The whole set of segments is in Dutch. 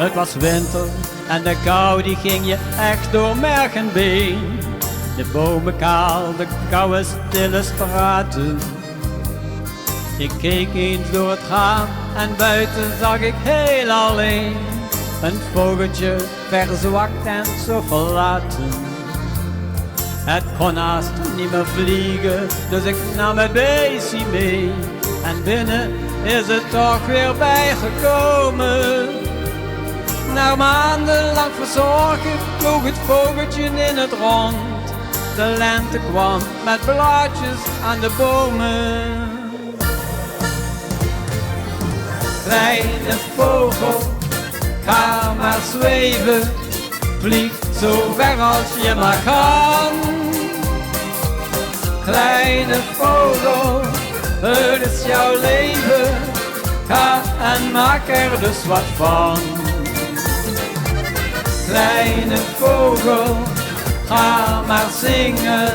Het was winter en de kou die ging je echt door merg en been. De bomen kaal, de koude stille straten. Ik keek eens door het raam en buiten zag ik heel alleen een vogeltje verzwakt en zo verlaten. Het kon haast niet meer vliegen, dus ik nam het beestje mee. En binnen is het toch weer bijgekomen. Na maandenlang verzorgen vloog het vogeltje in het rond. De lente kwam met blaadjes aan de bomen. Kleine vogel, ga maar zweven, vlieg zo ver als je maar kan. Kleine vogel, het is jouw leven, ga en maak er dus wat van. Kleine vogel, ga maar zingen,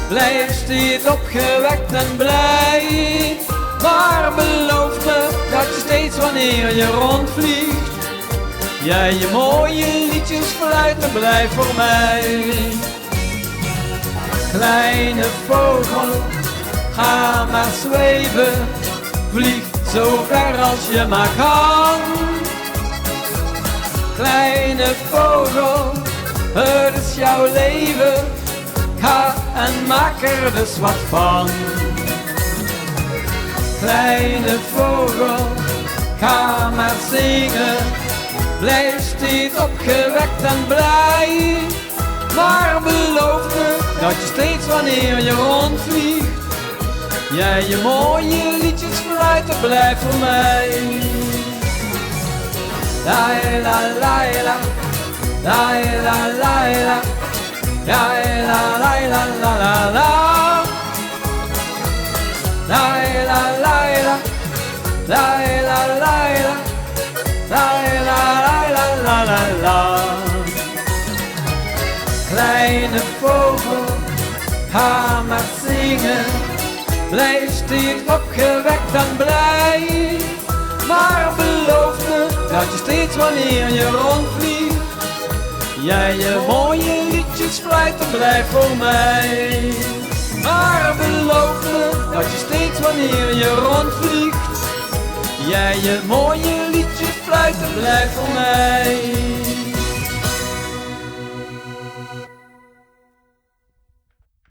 blijf steeds opgewekt en blij. Maar beloof me dat je steeds wanneer je rondvliegt, jij je mooie liedjes fluiten blijft voor mij. Kleine vogel, ga maar zweven, vlieg zo ver als je maar kan. Kleine vogel, het is jouw leven, ga en maak er dus wat van. Kleine vogel, ga maar zingen, blijf steeds opgewekt en blij. Maar beloof me dat je steeds wanneer je rondvliegt, jij je mooie liedjes fluiten blijft voor mij. La la la la, la la la la, la la la la la la. La la la la, la la la la, la la la la la la. Kleine vogel, ga maar zingen, blijf steeds opgewekt en blij. Maar beloof me dat je steeds wanneer je rondvliegt, jij je mooie liedjes fluiten blijft voor mij. Maar beloof me dat je steeds wanneer je rondvliegt, jij je mooie liedjes fluiten blijft voor mij.